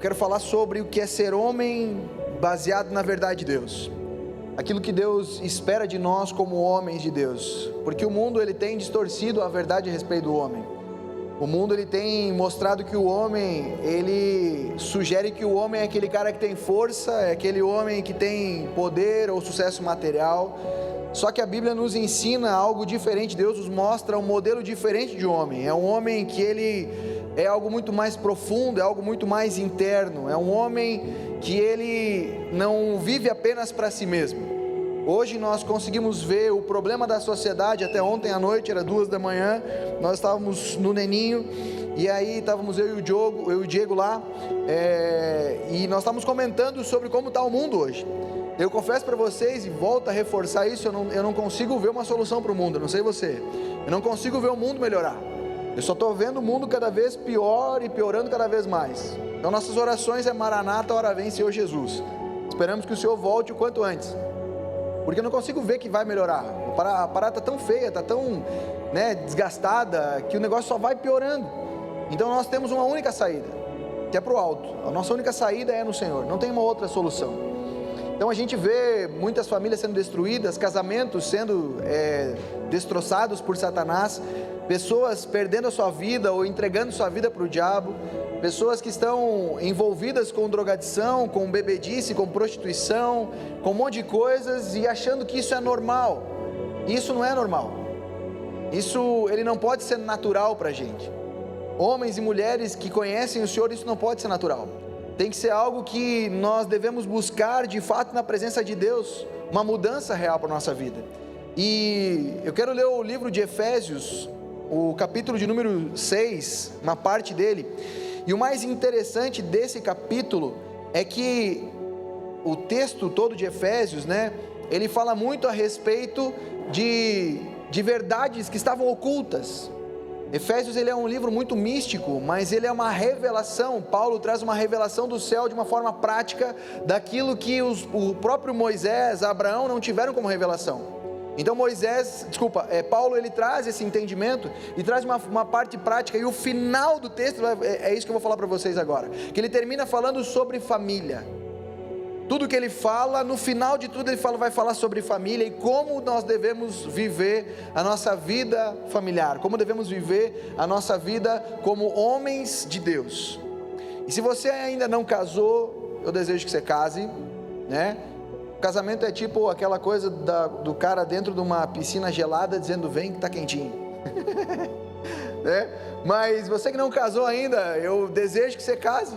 quero falar sobre o que é ser homem baseado na verdade de Deus. Aquilo que Deus espera de nós como homens de Deus. Porque o mundo ele tem distorcido a verdade a respeito do homem. O mundo ele tem mostrado que o homem, ele sugere que o homem é aquele cara que tem força, é aquele homem que tem poder ou sucesso material. Só que a Bíblia nos ensina algo diferente. Deus nos mostra um modelo diferente de homem. É um homem que ele é algo muito mais profundo, é algo muito mais interno. É um homem que ele não vive apenas para si mesmo. Hoje nós conseguimos ver o problema da sociedade. Até ontem à noite, era 2 da manhã, nós estávamos no Neninho, e aí estávamos eu e o Diego lá, e nós estávamos comentando sobre como está o mundo hoje. Eu confesso para vocês, e volto a reforçar isso, eu não consigo ver uma solução para o mundo, eu não sei você, eu não consigo ver o mundo melhorar, eu só estou vendo o mundo cada vez pior e piorando cada vez mais. Então nossas orações é Maranata, ora vem Senhor Jesus, esperamos que o Senhor volte o quanto antes, porque eu não consigo ver que vai melhorar. A parada está tão feia, está tão desgastada, que o negócio só vai piorando. Então nós temos uma única saída, que é para o alto. A nossa única saída é no Senhor, não tem uma outra solução. Então a gente vê muitas famílias sendo destruídas, casamentos sendo destroçados por Satanás, pessoas perdendo a sua vida ou entregando sua vida para o diabo, pessoas que estão envolvidas com drogadição, com bebedice, com prostituição, com um monte de coisas e achando que isso é normal. Isso não é normal. Isso ele não pode ser natural para a gente. Homens e mulheres que conhecem o Senhor, isso não pode ser natural. Tem que ser algo que nós devemos buscar de fato na presença de Deus, uma mudança real para a nossa vida. E eu quero ler o livro de Efésios, o capítulo de número 6, uma parte dele. E o mais interessante desse capítulo é que o texto todo de Efésios, ele fala muito a respeito de verdades que estavam ocultas. Efésios ele é um livro muito místico, mas ele é uma revelação. Paulo traz uma revelação do céu de uma forma prática daquilo que o próprio Moisés, Abraão não tiveram como revelação. Então Paulo ele traz esse entendimento e traz uma parte prática, e o final do texto é isso que eu vou falar para vocês agora, que ele termina falando sobre família. Tudo que ele fala, no final de tudo ele vai falar sobre família e como nós devemos viver a nossa vida familiar, como devemos viver a nossa vida como homens de Deus. E se você ainda não casou, eu desejo que você case, O casamento é tipo aquela coisa do cara dentro de uma piscina gelada dizendo vem que está quentinho, Mas você que não casou ainda, eu desejo que você case,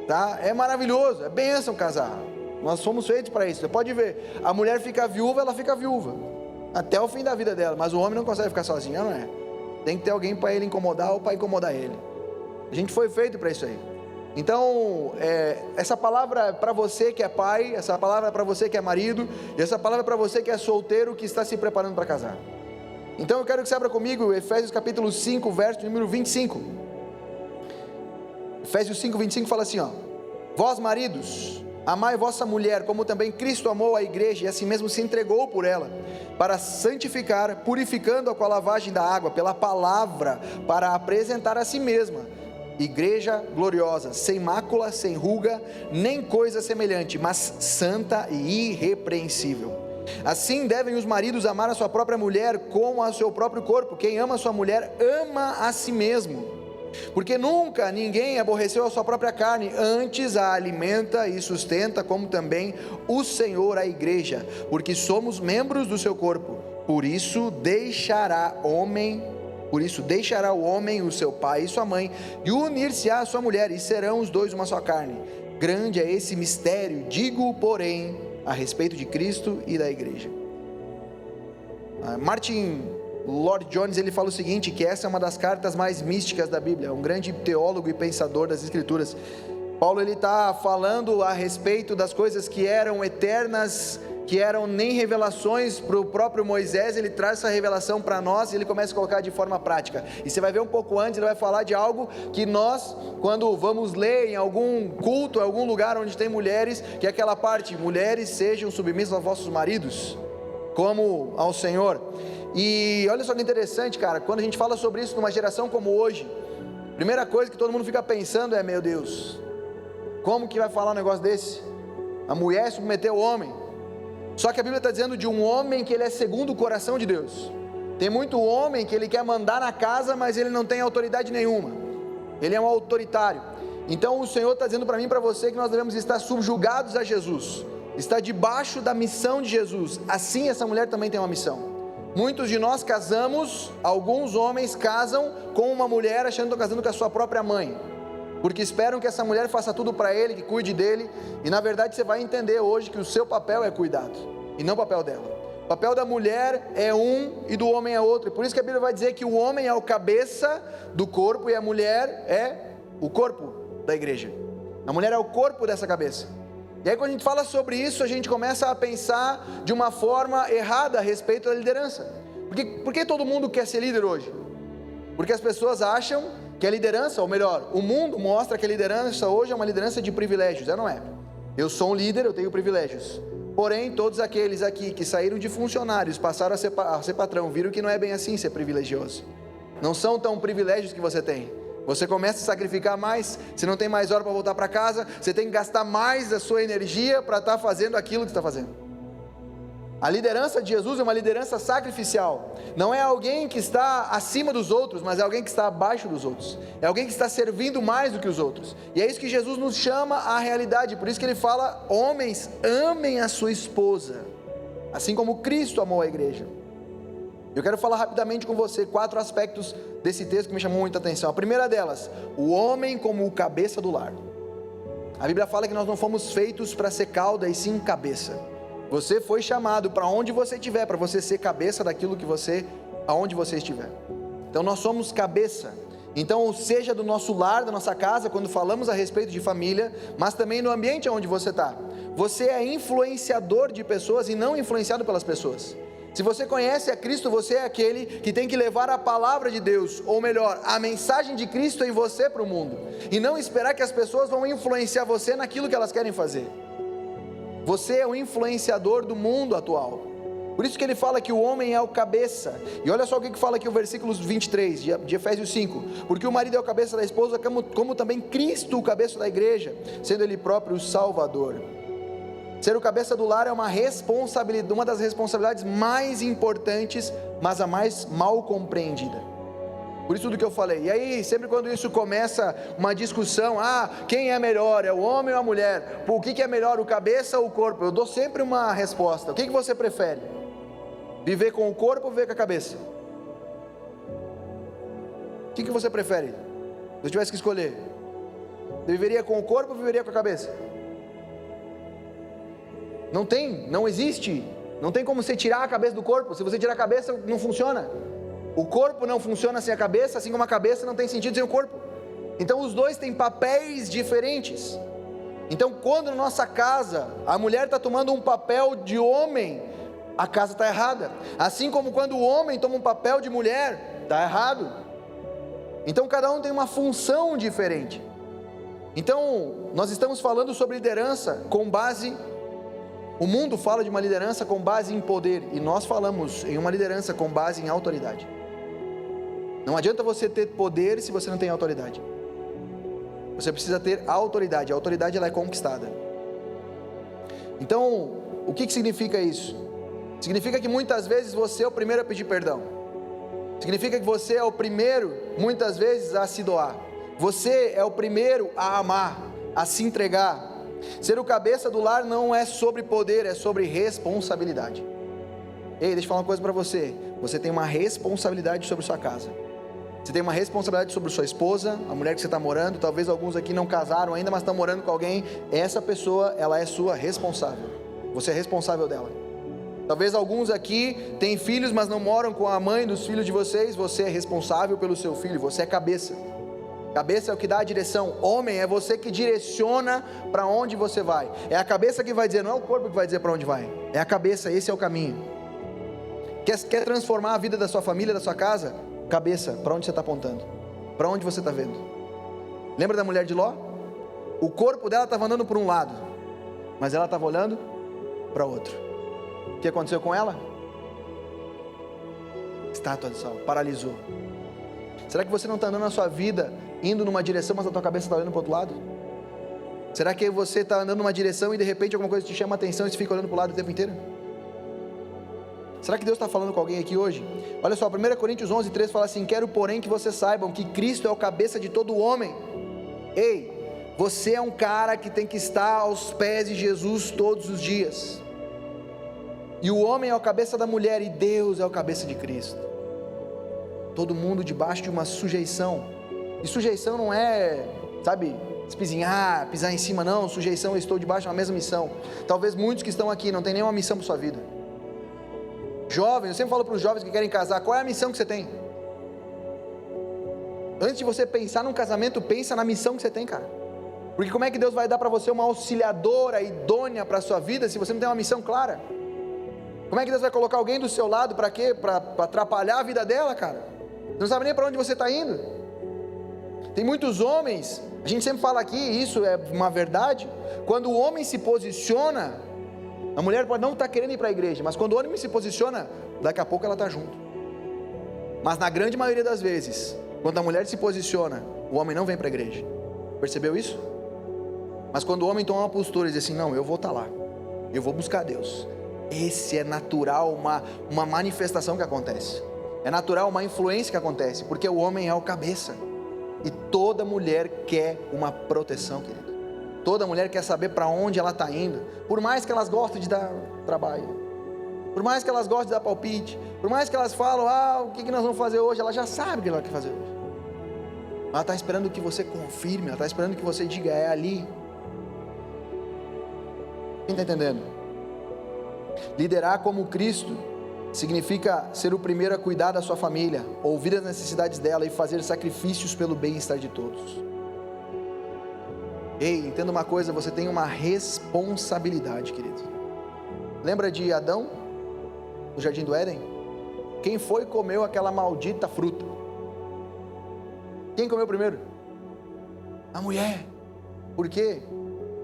tá? É maravilhoso, é bênção casar. Nós somos feitos para isso. Você pode ver, a mulher fica viúva, ela fica viúva até o fim da vida dela, mas o homem não consegue ficar sozinho, não é? Tem que ter alguém para ele incomodar ou para incomodar ele. A gente foi feito para isso aí. Então, essa palavra é para você que é pai, essa palavra é para você que é marido, e essa palavra é para você que é solteiro, que está se preparando para casar. Então eu quero que você abra comigo Efésios capítulo 5, verso número 25. Efésios 5, 25 fala assim, vós maridos, amai vossa mulher, como também Cristo amou a igreja, e assim mesmo se entregou por ela, para santificar, purificando-a com a lavagem da água, pela palavra, para apresentar a si mesma, igreja gloriosa, sem mácula, sem ruga, nem coisa semelhante, mas santa e irrepreensível. Assim devem os maridos amar a sua própria mulher como a seu próprio corpo. Quem ama a sua mulher, ama a si mesmo. Porque nunca ninguém aborreceu a sua própria carne, antes a alimenta e sustenta, como também o Senhor a igreja, porque somos membros do seu corpo. Por isso deixará o homem o seu pai e sua mãe, e unir-se-á a sua mulher, e serão os dois uma só carne. Grande é esse mistério, digo, porém, a respeito de Cristo e da igreja. Martin Lloyd-Jones ele fala o seguinte, que essa é uma das cartas mais místicas da Bíblia, um grande teólogo e pensador das Escrituras. Paulo ele está falando a respeito das coisas que eram eternas, que eram nem revelações para o próprio Moisés. Ele traz essa revelação para nós e ele começa a colocar de forma prática. E você vai ver um pouco antes, ele vai falar de algo que nós, quando vamos ler em algum culto, em algum lugar onde tem mulheres, que é aquela parte, mulheres sejam submissas aos vossos maridos, como ao Senhor. E olha só que interessante, cara, quando a gente fala sobre isso numa geração como hoje, a primeira coisa que todo mundo fica pensando é, meu Deus, Como que vai falar um negócio desse? A mulher submeteu o homem. Só que a Bíblia está dizendo de um homem que ele é segundo o coração de Deus. Tem muito homem que ele quer mandar na casa, mas ele não tem autoridade nenhuma. Ele é um autoritário. Então o Senhor está dizendo para mim e para você que nós devemos estar subjugados a Jesus, estar debaixo da missão de Jesus. Assim essa mulher também tem uma missão. Muitos de nós casamos, alguns homens casam com uma mulher achando que estão casando com a sua própria mãe, porque esperam que essa mulher faça tudo para ele, que cuide dele, e na verdade você vai entender hoje que o seu papel é cuidado, e não o papel dela. O papel da mulher é um e do homem é outro, e por isso que a Bíblia vai dizer que o homem é o cabeça do corpo e a mulher é o corpo da igreja. A mulher é o corpo dessa cabeça. E aí quando a gente fala sobre isso, a gente começa a pensar de uma forma errada a respeito da liderança. Por que todo mundo quer ser líder hoje? Porque as pessoas acham que a liderança, ou melhor, o mundo mostra que a liderança hoje é uma liderança de privilégios. Não é. Eu sou um líder, eu tenho privilégios. Porém, todos aqueles aqui que saíram de funcionários, passaram a ser patrão, viram que não é bem assim ser privilegioso. Não são tão privilégios que você tem. Você começa a sacrificar mais, você não tem mais hora para voltar para casa, você tem que gastar mais da sua energia para estar fazendo aquilo que está fazendo. A liderança de Jesus é uma liderança sacrificial. Não é alguém que está acima dos outros, mas é alguém que está abaixo dos outros. É alguém que está servindo mais do que os outros. E é isso que Jesus nos chama à realidade. Por isso que ele fala: homens, amem a sua esposa, assim como Cristo amou a igreja. Eu quero falar rapidamente com você 4 aspectos desse texto que me chamou muita atenção. A primeira delas, o homem como o cabeça do lar. A Bíblia fala que nós não fomos feitos para ser cauda e sim cabeça. Você foi chamado para onde você estiver, para você ser cabeça daquilo que você, aonde você estiver. Então nós somos cabeça. Então seja do nosso lar, da nossa casa, quando falamos a respeito de família, mas também no ambiente onde você está. Você é influenciador de pessoas e não influenciado pelas pessoas. Se você conhece a Cristo, você é aquele que tem que levar a palavra de Deus, ou melhor, a mensagem de Cristo em você para o mundo, e não esperar que as pessoas vão influenciar você naquilo que elas querem fazer. Você é o influenciador do mundo atual. Por isso que ele fala que o homem é o cabeça. E olha só o que fala aqui o versículo 23 de Efésios 5: porque o marido é o cabeça da esposa, como também Cristo o cabeça da igreja, sendo ele próprio o Salvador. Ser o cabeça do lar é uma responsabilidade, uma das responsabilidades mais importantes, mas a mais mal compreendida. Por isso tudo que eu falei. E aí, sempre quando isso começa uma discussão, quem é melhor, é o homem ou a mulher? O que é melhor, o cabeça ou o corpo? Eu dou sempre uma resposta. O que você prefere? Viver com o corpo ou viver com a cabeça? O que você prefere? Se eu tivesse que escolher, você viveria com o corpo ou viveria com a cabeça? Não existe, não tem como você tirar a cabeça do corpo. Se você tirar a cabeça, não funciona. O corpo não funciona sem a cabeça, assim como a cabeça não tem sentido sem o corpo. Então os dois têm papéis diferentes. Então quando na nossa casa a mulher está tomando um papel de homem, a casa está errada. Assim como quando o homem toma um papel de mulher, está errado. Então cada um tem uma função diferente. Então nós estamos falando sobre liderança com base... O mundo fala de uma liderança com base em poder, e nós falamos em uma liderança com base em autoridade. Não adianta você ter poder se você não tem autoridade. Você precisa ter autoridade. A autoridade ela é conquistada. Então, o que significa isso? Significa que muitas vezes você é o primeiro a pedir perdão. Significa que você é o primeiro, muitas vezes, a se doar. Você é o primeiro a amar, a se entregar. Ser o cabeça do lar não é sobre poder, é sobre responsabilidade. Ei, deixa eu falar uma coisa para você. Você tem uma responsabilidade sobre sua casa. Você tem uma responsabilidade sobre sua esposa, a mulher que você está morando. Talvez alguns aqui não casaram ainda, mas estão morando com alguém. Essa pessoa, ela é sua responsável. Você é responsável dela. Talvez alguns aqui têm filhos, mas não moram com a mãe dos filhos de vocês. Você é responsável pelo seu filho, você é cabeça. Cabeça é o que dá a direção. Homem é você que direciona para onde você vai. É a cabeça que vai dizer, não é o corpo que vai dizer para onde vai. É a cabeça, esse é o caminho. Quer transformar a vida da sua família, da sua casa? Cabeça, para onde você está apontando? Para onde você está vendo? Lembra da mulher de Ló? O corpo dela estava andando por um lado, mas ela estava olhando para outro. O que aconteceu com ela? Estátua de sal, paralisou. Será que você não está andando na sua vida, indo numa direção, mas a tua cabeça está olhando para o outro lado? Será que você está andando numa direção e de repente alguma coisa te chama a atenção e você fica olhando para o lado o tempo inteiro? Será que Deus está falando com alguém aqui hoje? Olha só, 1 Coríntios 11:3 fala assim: quero porém que vocês saibam que Cristo é o cabeça de todo homem. Ei, você é um cara que tem que estar aos pés de Jesus todos os dias. E o homem é o cabeça da mulher e Deus é o cabeça de Cristo. Todo mundo debaixo de uma sujeição. E sujeição não é, sabe, espizinhar, pisar em cima, não. Sujeição, eu estou debaixo de uma mesma missão. Talvez muitos que estão aqui não tenham nenhuma missão para sua vida. Jovens, eu sempre falo para os jovens que querem casar, qual é a missão que você tem? Antes de você pensar num casamento, pensa na missão que você tem, cara. Porque como é que Deus vai dar para você uma auxiliadora idônea para a sua vida se você não tem uma missão clara? Como é que Deus vai colocar alguém do seu lado para quê? Para atrapalhar a vida dela, cara? Você não sabe nem para onde você está indo. Tem muitos homens, a gente sempre fala aqui, isso é uma verdade, quando o homem se posiciona, a mulher pode não estar querendo ir para a igreja, mas quando o homem se posiciona, daqui a pouco ela está junto. Mas na grande maioria das vezes, quando a mulher se posiciona, o homem não vem para a igreja. Percebeu isso? Mas quando o homem toma uma postura e diz assim: não, eu vou estar lá, eu vou buscar Deus. Esse é natural, uma manifestação que acontece. É natural uma influência que acontece, porque o homem é o cabeça. E toda mulher quer uma proteção, querido. Toda mulher quer saber para onde ela está indo. Por mais que elas gostem de dar trabalho, por mais que elas gostem de dar palpite, por mais que elas falam: o que nós vamos fazer hoje, ela já sabe o que ela quer fazer hoje. Ela está esperando que você confirme, ela está esperando que você diga: é ali. Quem está entendendo? Liderar como Cristo significa ser o primeiro a cuidar da sua família, ouvir as necessidades dela e fazer sacrifícios pelo bem-estar de todos. Ei, entenda uma coisa, você tem uma responsabilidade, querido. Lembra de Adão, no jardim do Éden? Quem foi e comeu aquela maldita fruta? Quem comeu primeiro? A mulher. Por quê?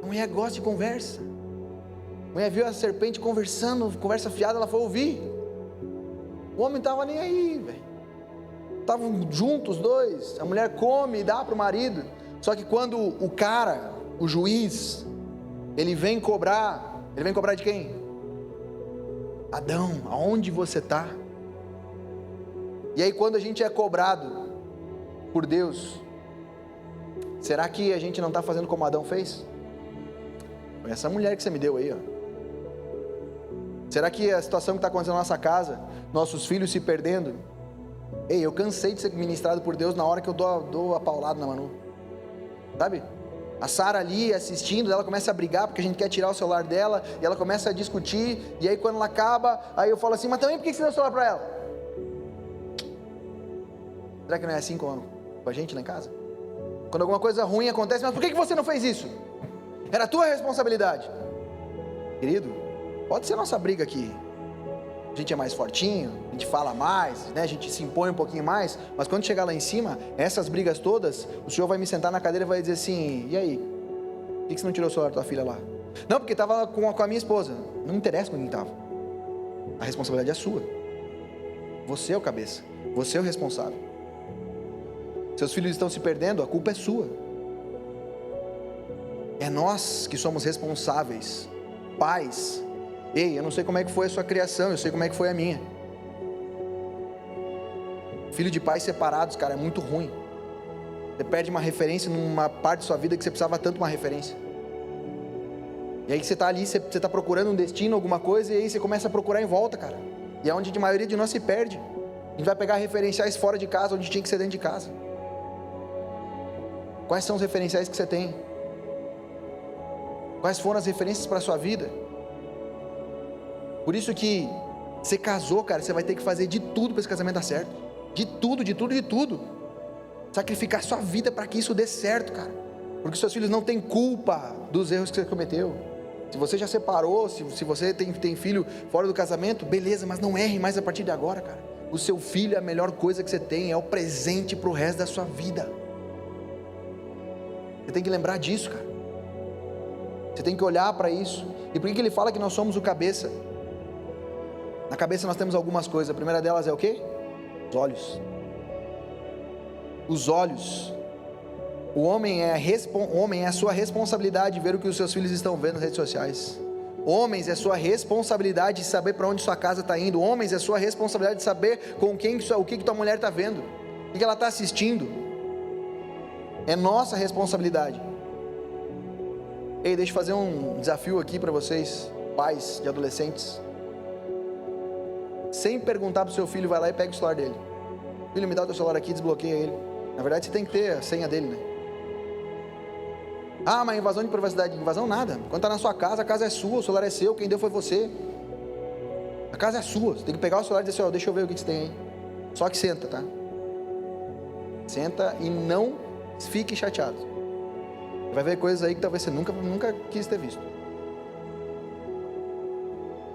A mulher gosta de conversa. A mulher viu a serpente conversando, conversa fiada, ela foi ouvir. O homem estava nem aí, velho. Estavam juntos os dois. A mulher come e dá para o marido. Só que quando o cara, o juiz, ele vem cobrar de quem? Adão, aonde você está? E aí quando a gente é cobrado por Deus, será que a gente não está fazendo como Adão fez? Foi essa mulher que você me deu aí, ó. Será que a situação que está acontecendo na nossa casa, nossos filhos se perdendo? Ei, eu cansei de ser ministrado por Deus na hora que eu dou a paulada na Manu. Sabe? A Sara ali assistindo, ela começa a brigar porque a gente quer tirar o celular dela, e ela começa a discutir, e aí quando ela acaba, aí eu falo assim: mas também por que você deu o celular para ela? Será que não é assim com a gente lá em casa? Quando alguma coisa ruim acontece: mas por que você não fez isso? Era a tua responsabilidade. Querido, pode ser nossa briga aqui, a gente é mais fortinho, a gente fala mais, né? A gente se impõe um pouquinho mais, mas quando chegar lá em cima, essas brigas todas, o Senhor vai me sentar na cadeira e vai dizer assim: e aí, por que você não tirou o celular da tua filha lá? Não, porque estava com a minha esposa. Não me interessa com quem estava, a responsabilidade é sua. Você é o cabeça, você é o responsável. Seus filhos estão se perdendo, a culpa é sua. É nós que somos responsáveis. Pais, ei, eu não sei como é que foi a sua criação, eu sei como é que foi a minha. Filho de pais separados, cara, é muito ruim. Você perde uma referência numa parte da sua vida que você precisava tanto uma referência. E aí você está ali, você está procurando um destino, alguma coisa, e aí você começa a procurar em volta, cara. E é onde a maioria de nós se perde. A gente vai pegar referenciais fora de casa, onde tinha que ser dentro de casa. Quais são os referenciais que você tem? Quais foram as referências para a sua vida? Por isso que você casou, cara, você vai ter que fazer de tudo para esse casamento dar certo. De tudo, de tudo, de tudo. Sacrificar sua vida para que isso dê certo, cara. Porque seus filhos não têm culpa dos erros que você cometeu. Se você já separou, se você tem filho fora do casamento, beleza, mas não erre mais a partir de agora, cara. O seu filho é a melhor coisa que você tem, é o presente para o resto da sua vida. Você tem que lembrar disso, cara. Você tem que olhar para isso. E por que ele fala que nós somos o cabeça? Na cabeça nós temos algumas coisas. A primeira delas é o quê? Os olhos. Os olhos. O homem é a sua responsabilidade ver o que os seus filhos estão vendo nas redes sociais. Homens, é sua responsabilidade de saber para onde sua casa está indo. Homens, é sua responsabilidade de saber o que tua mulher está vendo, o que ela está assistindo. É nossa responsabilidade. Ei, deixa eu fazer um desafio aqui para vocês, pais de adolescentes. Sem perguntar para o seu filho, vai lá e pega o celular dele. Filho, me dá o teu celular aqui, desbloqueia ele. Na verdade, você tem que ter a senha dele, né? Ah, mas invasão de privacidade. Invasão nada. Quando está na sua casa, a casa é sua, o celular é seu, quem deu foi você. A casa é sua. Você tem que pegar o celular e dizer assim, deixa eu ver o que você tem aí. Só que senta, tá? Senta e não fique chateado. Vai ver coisas aí que talvez você nunca quis ter visto.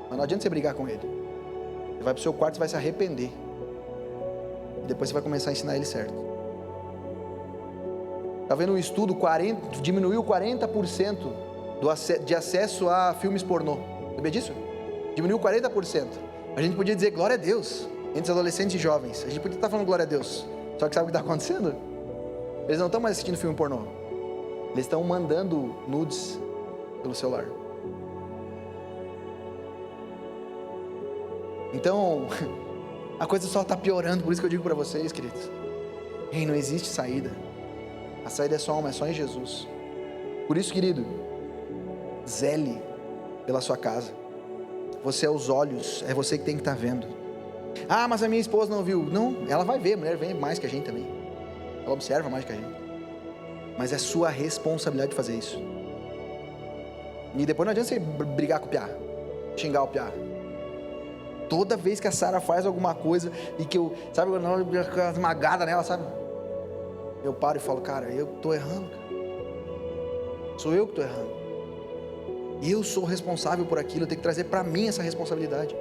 Mas não adianta você brigar com ele. Você vai para o seu quarto e vai se arrepender. E depois você vai começar a ensinar ele certo. Está vendo um estudo, diminuiu 40% de acesso a filmes pornô. Sabia disso? Diminuiu 40%. A gente podia dizer glória a Deus, entre os adolescentes e jovens. A gente podia estar falando glória a Deus. Só que sabe o que está acontecendo? Eles não estão mais assistindo filme pornô. Eles estão mandando nudes pelo celular. Então, a coisa só está piorando. Por isso que eu digo para vocês, queridos. Ei, não existe saída. A saída é só uma, é só em Jesus. Por isso, querido, zele pela sua casa. Você é os olhos, é você que tem que estar vendo. Ah, mas a minha esposa não viu. Não, ela vai ver, a mulher vê mais que a gente também. Ela observa mais que a gente. Mas é sua responsabilidade de fazer isso. E depois não adianta você brigar com o piá, xingar o piá. Toda vez que a Sara faz alguma coisa e que eu, sabe, uma esmagada nela, sabe? Eu paro e falo, cara, eu estou errando, cara. Sou eu que estou errando. Eu sou responsável por aquilo, eu tenho que trazer para mim essa responsabilidade.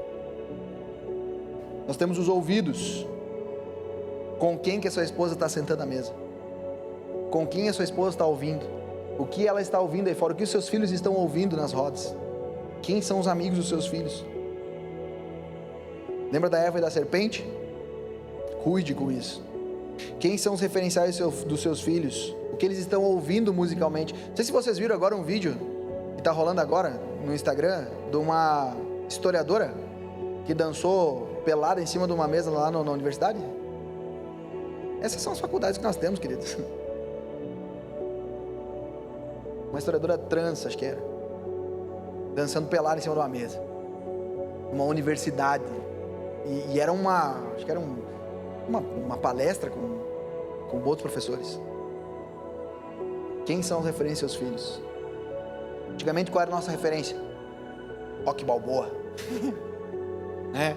Nós temos os ouvidos. Com quem que a sua esposa está sentando à mesa? Com quem a sua esposa está ouvindo? O que ela está ouvindo aí fora? O que os seus filhos estão ouvindo nas rodas? Quem são os amigos dos seus filhos? Lembra da Eva e da serpente? Cuide com isso. Quem são os referenciais dos seus filhos? O que eles estão ouvindo musicalmente? Não sei se vocês viram agora um vídeo que está rolando agora no Instagram de uma historiadora que dançou pelada em cima de uma mesa lá na universidade. Essas são as faculdades que nós temos, queridos. Uma historiadora trans, acho que era, dançando pelada em cima de uma mesa. Uma universidade. E era acho que era uma palestra com outros professores. Quem são as referências aos filhos? Antigamente, qual era a nossa referência? Rock Balboa. É?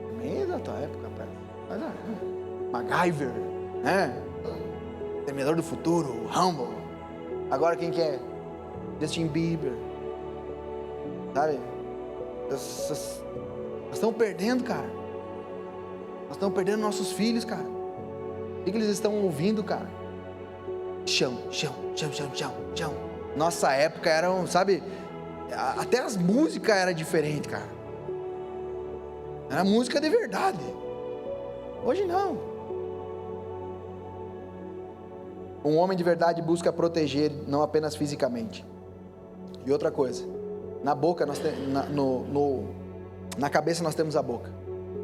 Também da tua época, rapaz. MacGyver, né? Terminador do Futuro, Rambo. Agora quem que é? Justin Bieber. Sabe? Nós estamos perdendo, cara. Nós estamos perdendo nossos filhos, cara. O que eles estão ouvindo, cara? Chão. Nossa época eram, sabe? Até as músicas eram diferentes, cara. Era música de verdade. Hoje não. Um homem de verdade busca proteger, não apenas fisicamente. E outra coisa, na boca nós temos, na cabeça nós temos a boca.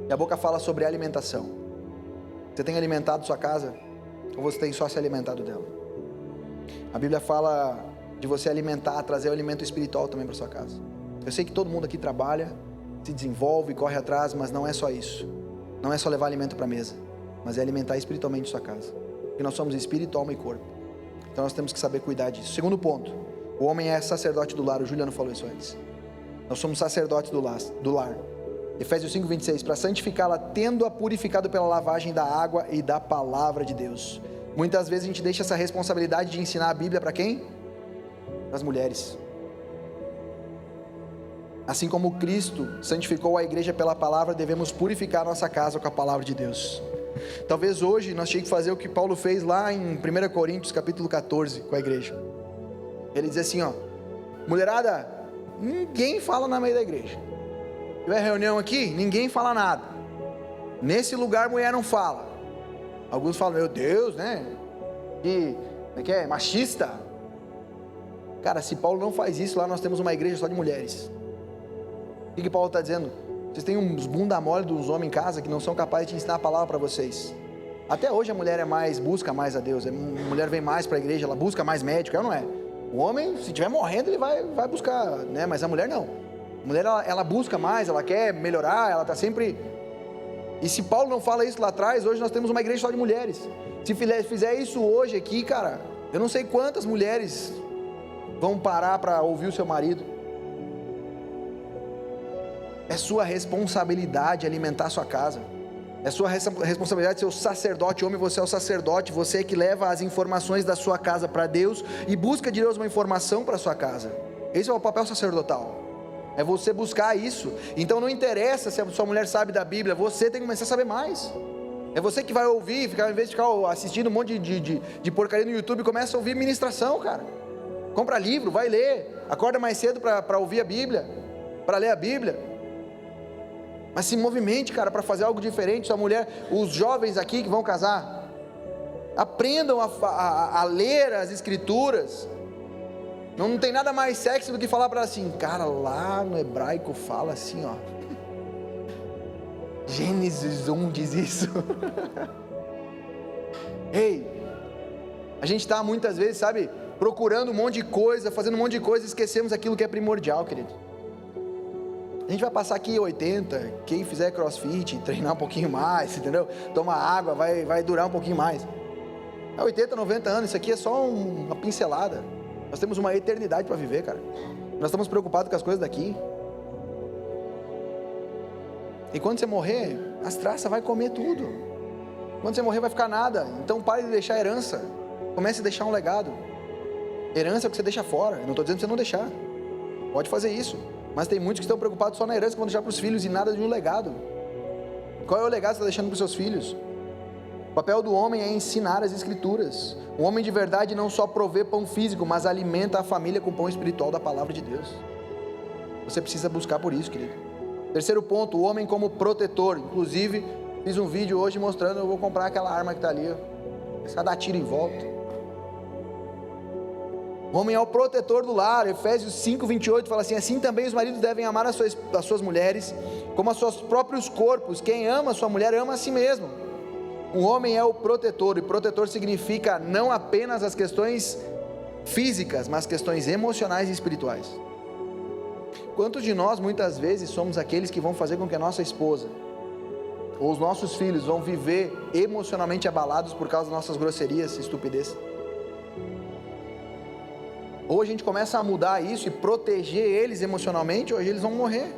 E a boca fala sobre alimentação. Você tem alimentado sua casa? Ou você tem só se alimentado dela? A Bíblia fala de você alimentar, trazer o alimento espiritual também para sua casa. Eu sei que todo mundo aqui trabalha, se desenvolve, corre atrás, mas não é só isso. Não é só levar alimento para a mesa, mas é alimentar espiritualmente sua casa. Porque nós somos espírito, alma e corpo. Então nós temos que saber cuidar disso. Segundo ponto, o homem é sacerdote do lar. O Juliano falou isso antes. Nós somos sacerdotes do lar. Efésios 5:26, para santificá-la, tendo-a purificado pela lavagem da água e da palavra de Deus. Muitas vezes a gente deixa essa responsabilidade de ensinar a Bíblia para quem? Para as mulheres. Assim como Cristo santificou a igreja pela palavra, devemos purificar nossa casa com a palavra de Deus. Talvez hoje nós tínhamos que fazer o que Paulo fez lá em 1 Coríntios capítulo 14 com a igreja. Ele diz assim, mulherada, ninguém fala na meio da igreja. Se tiver reunião aqui, ninguém fala nada. Nesse lugar mulher não fala. Alguns falam, meu Deus, né? Que é machista. Cara, se Paulo não faz isso, lá nós temos uma igreja só de mulheres. O que Paulo está dizendo? Vocês têm uns bunda mole dos homens em casa que não são capazes de ensinar a palavra para vocês. Até hoje a mulher busca mais a Deus. A mulher vem mais para a igreja, ela busca mais médico, ela não é? O homem, se estiver morrendo, ele vai buscar, né? Mas a mulher não. A mulher, ela busca mais, ela quer melhorar, ela está sempre... E se Paulo não fala isso lá atrás, hoje nós temos uma igreja só de mulheres. Se fizer isso hoje aqui, cara, eu não sei quantas mulheres vão parar para ouvir o seu marido. É sua responsabilidade alimentar a sua casa. É sua responsabilidade ser o sacerdote. Homem, você é o sacerdote. Você é que leva as informações da sua casa para Deus e busca de Deus uma informação para a sua casa. Esse é o papel sacerdotal. É você buscar isso. Então não interessa se a sua mulher sabe da Bíblia, você tem que começar a saber mais. É você que vai ouvir, ao invés de ficar assistindo um monte de porcaria no YouTube, começa a ouvir ministração, cara. Compra livro, vai ler. Acorda mais cedo para ouvir a Bíblia, para ler a Bíblia. Mas se movimente, cara, para fazer algo diferente. Sua mulher, os jovens aqui que vão casar, aprendam a ler as escrituras. Não tem nada mais sexy do que falar para ela assim, cara, lá no hebraico fala assim, ó. Gênesis 1 diz isso. Ei, a gente está muitas vezes, sabe, procurando um monte de coisa, fazendo um monte de coisa, e esquecemos aquilo que é primordial, querido. A gente vai passar aqui 80, quem fizer crossfit, treinar um pouquinho mais, entendeu? Tomar água, vai durar um pouquinho mais. 80, 90 anos, isso aqui é só uma pincelada. Nós temos uma eternidade para viver, cara. Nós estamos preocupados com as coisas daqui. E quando você morrer, as traças vai comer tudo. Quando você morrer vai ficar nada. Então pare de deixar herança. Comece a deixar um legado. Herança é o que você deixa fora. Eu não estou dizendo para você não deixar. Pode fazer isso. Mas tem muitos que estão preocupados só na herança que vão deixar para os filhos e nada de um legado. Qual é o legado que você está deixando para os seus filhos? O papel do homem é ensinar as escrituras. O homem de verdade não só provê pão físico, mas alimenta a família com o pão espiritual da palavra de Deus. Você precisa buscar por isso, querido. Terceiro ponto, o homem como protetor. Inclusive, fiz um vídeo hoje mostrando, eu vou comprar aquela arma que está ali, ó. Só dar tiro em volta. O homem é o protetor do lar. Efésios 5:28 fala assim, assim também os maridos devem amar as suas mulheres, como a seus próprios corpos. Quem ama a sua mulher, ama a si mesmo. O homem é o protetor, e protetor significa não apenas as questões físicas, mas questões emocionais e espirituais. Quantos de nós, muitas vezes, somos aqueles que vão fazer com que a nossa esposa, ou os nossos filhos, vão viver emocionalmente abalados por causa das nossas grosserias e estupidez? Ou a gente começa a mudar isso e proteger eles emocionalmente, ou eles vão morrer.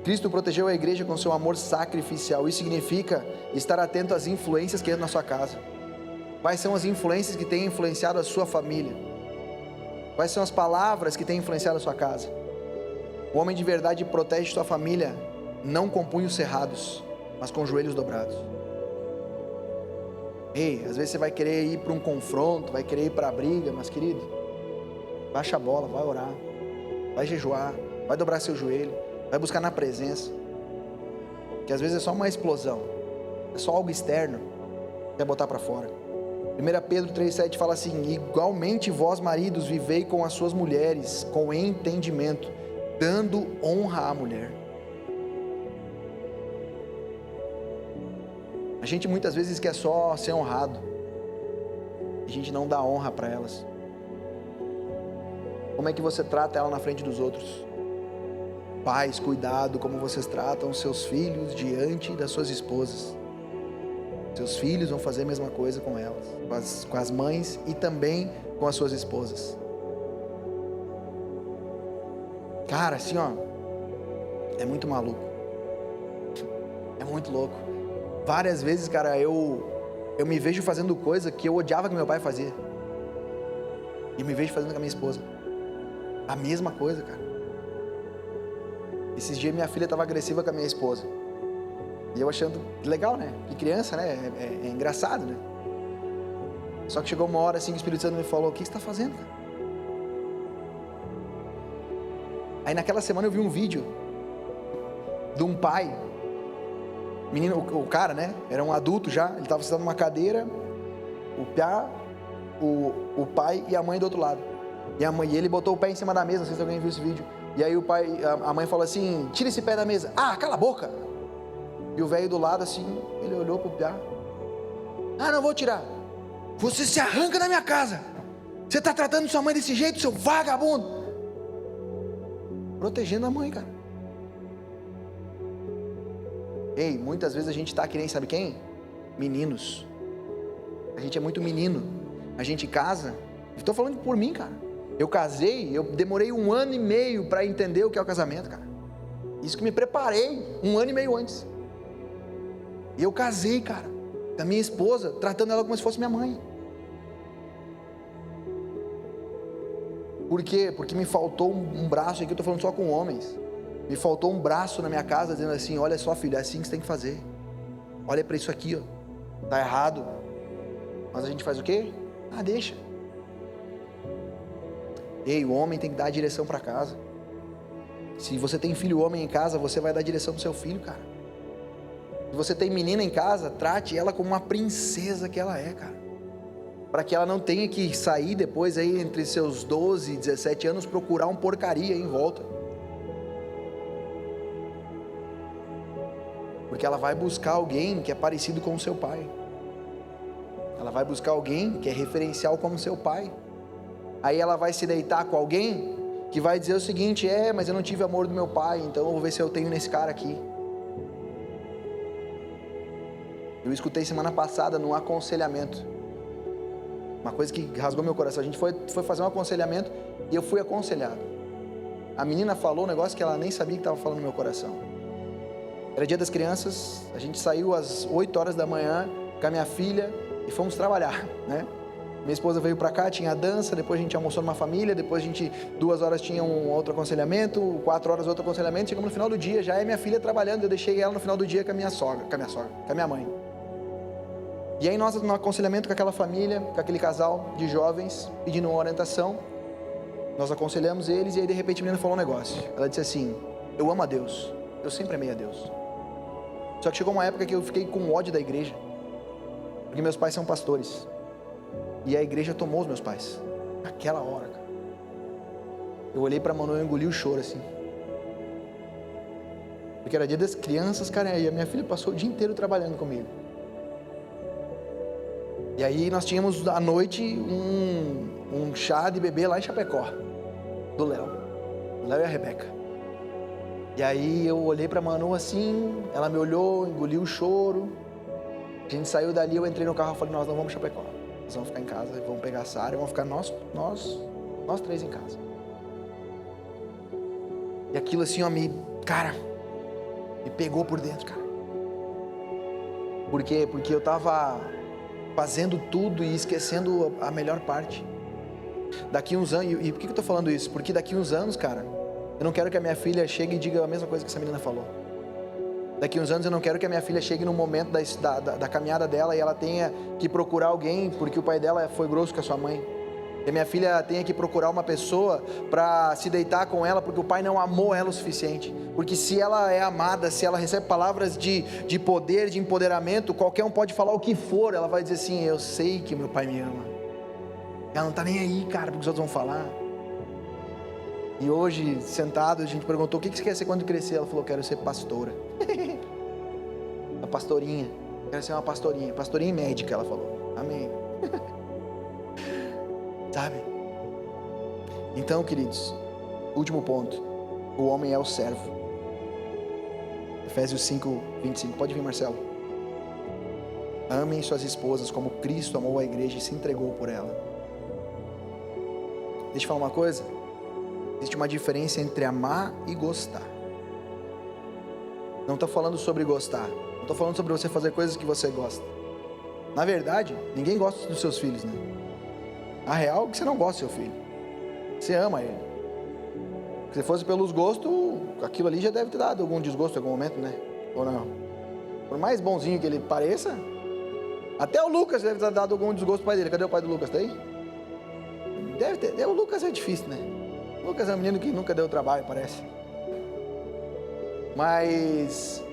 Cristo protegeu a igreja com seu amor sacrificial. Isso significa estar atento às influências que entram na sua casa. Quais são as influências que têm influenciado a sua família? Quais são as palavras que têm influenciado a sua casa? O homem de verdade protege sua família, não com punhos cerrados, mas com joelhos dobrados. Ei, às vezes você vai querer ir para um confronto, vai querer ir para a briga, mas querido, baixa a bola, vai orar, vai jejuar, vai dobrar seu joelho, vai buscar na presença, que às vezes é só uma explosão, é só algo externo, quer botar para fora. 1 Pedro 3,7 fala assim, igualmente vós maridos vivei com as suas mulheres, com entendimento, dando honra à mulher. A gente muitas vezes quer só ser honrado, a gente não dá honra para elas. Como é que você trata ela na frente dos outros? Pais, cuidado como vocês tratam seus filhos diante das suas esposas. Seus filhos vão fazer a mesma coisa com elas, com as mães e também com as suas esposas. Cara, assim ó, é muito maluco, é muito louco. Várias vezes, cara, eu me vejo fazendo coisa que eu odiava que meu pai fazia, e me vejo fazendo com a minha esposa, a mesma coisa, cara. Esses dias minha filha estava agressiva com a minha esposa, e eu achando legal, né, que criança, né, é engraçado, né, só que chegou uma hora assim que o Espírito Santo me falou, o que você está fazendo, cara? Aí naquela semana eu vi um vídeo de um pai menino, o cara, né? Era um adulto já, ele estava sentado numa cadeira, o piá, o pai e a mãe do outro lado. E ele botou o pé em cima da mesa, não sei se alguém viu esse vídeo. E aí a mãe falou assim: tira esse pé da mesa. Ah, cala a boca. E o velho do lado assim, ele olhou pro piá. Ah, não vou tirar. Você se arranca da minha casa. Você está tratando sua mãe desse jeito, seu vagabundo. Protegendo a mãe, cara. Ei, muitas vezes a gente está que nem, sabe quem? Meninos. A gente é muito menino. A gente casa. Estou falando por mim, cara. Eu casei, eu demorei 1 ano e meio para entender o que é o casamento, cara. Isso que me preparei 1 ano e meio antes. E eu casei, cara, da minha esposa, tratando ela como se fosse minha mãe. Por quê? Porque me faltou um braço, aqui eu estou falando só com homens. Me faltou um braço na minha casa dizendo assim: olha só, filho, é assim que você tem que fazer. Olha para isso aqui, ó. Tá errado. Mas a gente faz o quê? Ah, deixa. Ei, o homem tem que dar a direção para casa. Se você tem filho homem em casa, você vai dar direção pro seu filho, cara. Se você tem menina em casa, trate ela como uma princesa que ela é, cara. Para que ela não tenha que sair depois aí entre seus 12 e 17 anos procurar um porcaria aí em volta. Porque ela vai buscar alguém que é parecido com o seu pai. Ela vai buscar alguém que é referencial como seu pai. Aí ela vai se deitar com alguém que vai dizer o seguinte: mas eu não tive amor do meu pai, então eu vou ver se eu tenho nesse cara aqui. Eu escutei semana passada num aconselhamento, uma coisa que rasgou meu coração. A gente foi fazer um aconselhamento e eu fui aconselhado. A menina falou um negócio que ela nem sabia que estava falando no meu coração. Era dia das crianças, a gente saiu às 8 horas da manhã com a minha filha e fomos trabalhar, né? Minha esposa veio pra cá, tinha dança, depois a gente almoçou numa família, depois a gente, 2 horas tinha um outro aconselhamento, 4 horas outro aconselhamento, chegamos no final do dia, já é minha filha trabalhando, eu deixei ela no final do dia com a minha mãe. E aí nós no aconselhamento com aquela família, com aquele casal de jovens, pedindo uma orientação, nós aconselhamos eles e aí de repente a menina falou um negócio. Ela disse assim: eu amo a Deus, eu sempre amei a Deus. Só que chegou uma época que eu fiquei com ódio da igreja, porque meus pais são pastores. E a igreja tomou os meus pais. Naquela hora, cara. Eu olhei pra Manu e engoli o choro assim. Porque era dia das crianças, cara, e a minha filha passou o dia inteiro trabalhando comigo. E aí nós tínhamos à noite um chá de bebê lá em Chapecó, do Léo e a Rebeca. E aí eu olhei pra Manu assim, ela me olhou, engoliu o choro. A gente saiu dali, eu entrei no carro e falei: nós não vamos Chapecó. Nós vamos ficar em casa, vamos pegar a Sara e vamos ficar nós 3 em casa. E aquilo assim, ó, me pegou por dentro, cara. Por quê? Porque eu tava fazendo tudo e esquecendo a melhor parte. Daqui uns anos, e por que eu tô falando isso? Porque daqui uns anos, cara, eu não quero que a minha filha chegue e diga a mesma coisa que essa menina falou. Daqui uns anos eu não quero que a minha filha chegue no momento da caminhada dela e ela tenha que procurar alguém porque o pai dela foi grosso com a sua mãe. Que a minha filha tenha que procurar uma pessoa para se deitar com ela porque o pai não amou ela o suficiente. Porque se ela é amada, se ela recebe palavras de poder, de empoderamento, qualquer um pode falar o que for, ela vai dizer assim: eu sei que meu pai me ama. Ela não está nem aí, cara, porque os outros vão falar. E hoje, sentado, a gente perguntou: o que você quer ser quando crescer? Ela falou: quero ser pastora. A pastorinha, quero ser uma pastorinha e médica, ela falou. Amém. Sabe? Então, queridos, último ponto: o homem é o servo. Efésios 5:25, pode vir, Marcelo. Amem suas esposas como Cristo amou a igreja e se entregou por ela. Deixa eu falar uma coisa. Existe uma diferença entre amar e gostar. Não estou falando sobre gostar. Não estou falando sobre você fazer coisas que você gosta. Na verdade, ninguém gosta dos seus filhos, né? A real é que você não gosta do seu filho. Você ama ele. Se fosse pelos gostos, aquilo ali já deve ter dado algum desgosto em algum momento, né? Ou não? Por mais bonzinho que ele pareça, até o Lucas deve ter dado algum desgosto pro pai dele. Cadê o pai do Lucas? Tá aí? Deve ter. O Lucas é difícil, né? O Lucas é um menino que nunca deu trabalho, parece. Mas,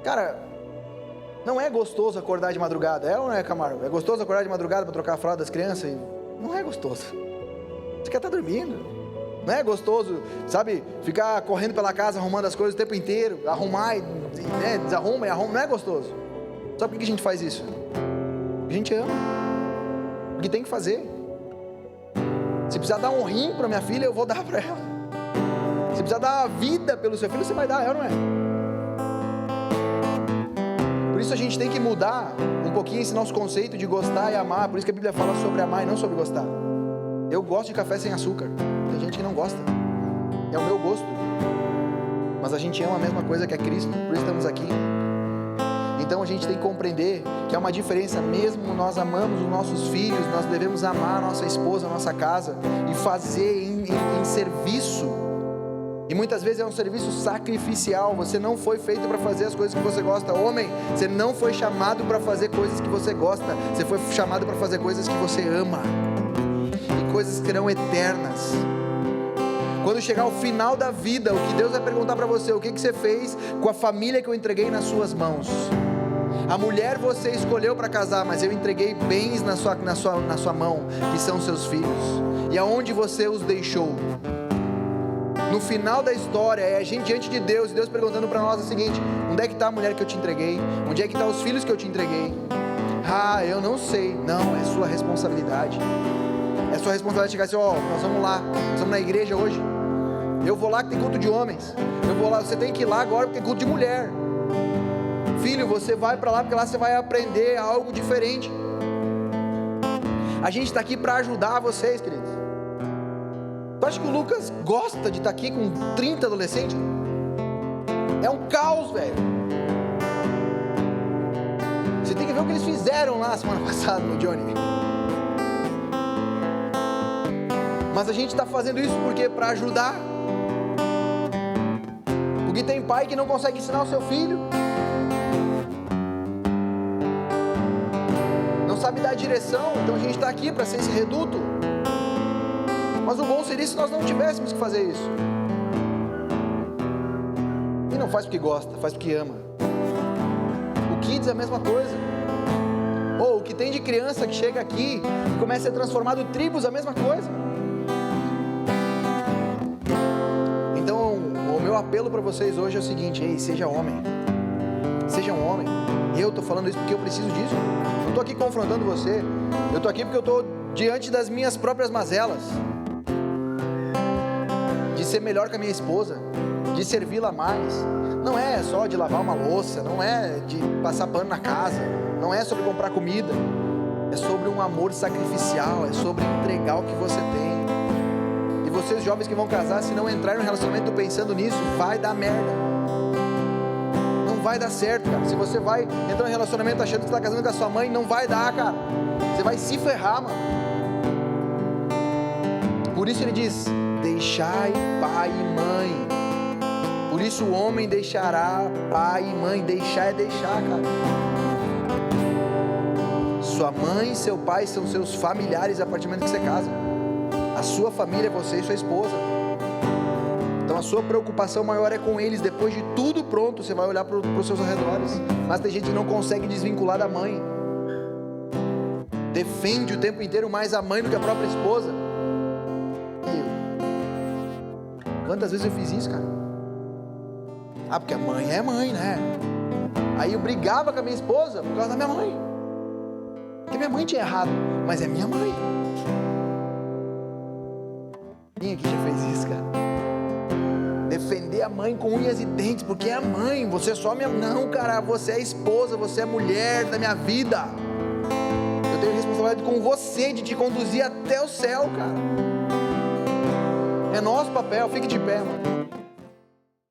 cara, Não é gostoso acordar de madrugada, é ou não é, Camargo? É gostoso acordar de madrugada para trocar a fralda das crianças? Não é gostoso. Você quer estar dormindo. Não é gostoso, sabe, ficar correndo pela casa, arrumando as coisas o tempo inteiro, arrumar e né, desarruma e arruma, não é gostoso. Sabe por que a gente faz isso? Porque a gente ama, porque tem que fazer. Se precisar dar um rim para minha filha, eu vou dar para ela. Se precisar dar a vida pelo seu filho, você vai dar, é ou não é? Por isso a gente tem que mudar um pouquinho esse nosso conceito de gostar e amar. Por isso que a Bíblia fala sobre amar e não sobre gostar. Eu gosto de café sem açúcar. Tem gente que não gosta. É o meu gosto. Mas a gente ama a mesma coisa que é Cristo. Por isso estamos aqui. Então a gente tem que compreender que há uma diferença. Mesmo nós amamos os nossos filhos, nós devemos amar a nossa esposa, a nossa casa e fazer em serviço. E muitas vezes é um serviço sacrificial. Você não foi feito para fazer as coisas que você gosta. Homem, você não foi chamado para fazer coisas que você gosta. Você foi chamado para fazer coisas que você ama. E coisas que serão eternas. Quando chegar o final da vida, o que Deus vai perguntar para você: o que você fez com a família que eu entreguei nas suas mãos? A mulher você escolheu para casar, mas eu entreguei bens na sua mão, que são seus filhos. E aonde você os deixou? No final da história, é a gente diante de Deus, e Deus perguntando para nós o seguinte: onde é que está a mulher que eu te entreguei? Onde é que estão os filhos que eu te entreguei? Ah, eu não sei. Não, é sua responsabilidade. É sua responsabilidade chegar assim: nós vamos lá, nós vamos na igreja hoje. Eu vou lá que tem culto de homens. Eu vou lá, você tem que ir lá agora porque tem culto de mulher. Filho, você vai para lá porque lá você vai aprender algo diferente. A gente está aqui para ajudar vocês, queridos. Tu acha que o Lucas gosta de estar aqui com 30 adolescentes? É um caos, velho. Você tem que ver o que eles fizeram lá semana passada no Johnny. Mas a gente está fazendo isso porque para ajudar. Porque tem pai que não consegue ensinar o seu filho. Não sabe dar direção. Então a gente está aqui para ser esse reduto. Mas o bom seria se nós não tivéssemos que fazer isso. E não faz porque gosta, faz porque ama. O Kids é a mesma coisa. Ou o que tem de criança que chega aqui e começa a ser transformado em tribos, a mesma coisa. Então o meu apelo para vocês hoje é o seguinte: ei, seja homem. Seja um homem. Eu estou falando isso porque eu preciso disso. Eu estou aqui confrontando você. Eu estou aqui porque eu estou diante das minhas próprias mazelas. De ser melhor que a minha esposa, de servi-la mais. Não é só de lavar uma louça, não é de passar pano na casa, não é sobre comprar comida, é sobre um amor sacrificial, é sobre entregar o que você tem. E vocês jovens que vão casar, se não entrarem no relacionamento pensando nisso, vai dar merda. Não vai dar certo, cara. Se você vai entrar no relacionamento achando que você está casando com a sua mãe, não vai dar, cara. Você vai se ferrar, mano. Por isso ele diz: deixai pai e mãe. Por isso o homem deixará pai e mãe. Deixar é deixar, cara. Sua mãe e seu pai são seus familiares a partir do momento que você casa. A sua família é você e sua esposa. Então a sua preocupação maior é com eles. Depois de tudo pronto, você vai olhar para os seus arredores. Mas tem gente que não consegue desvincular da mãe. Defende o tempo inteiro mais a mãe do que a própria esposa. Quantas vezes eu fiz isso, cara? Ah, porque a mãe é mãe, né? Aí eu brigava com a minha esposa por causa da minha mãe. Porque minha mãe tinha errado, mas é minha mãe. Quem aqui já fez isso, cara? Defender a mãe com unhas e dentes, porque é a mãe, você é só minha... Não, cara, você é a esposa, você é a mulher da minha vida. Eu tenho responsabilidade com você de te conduzir até o céu, cara. É nosso papel, fique de pé, mano.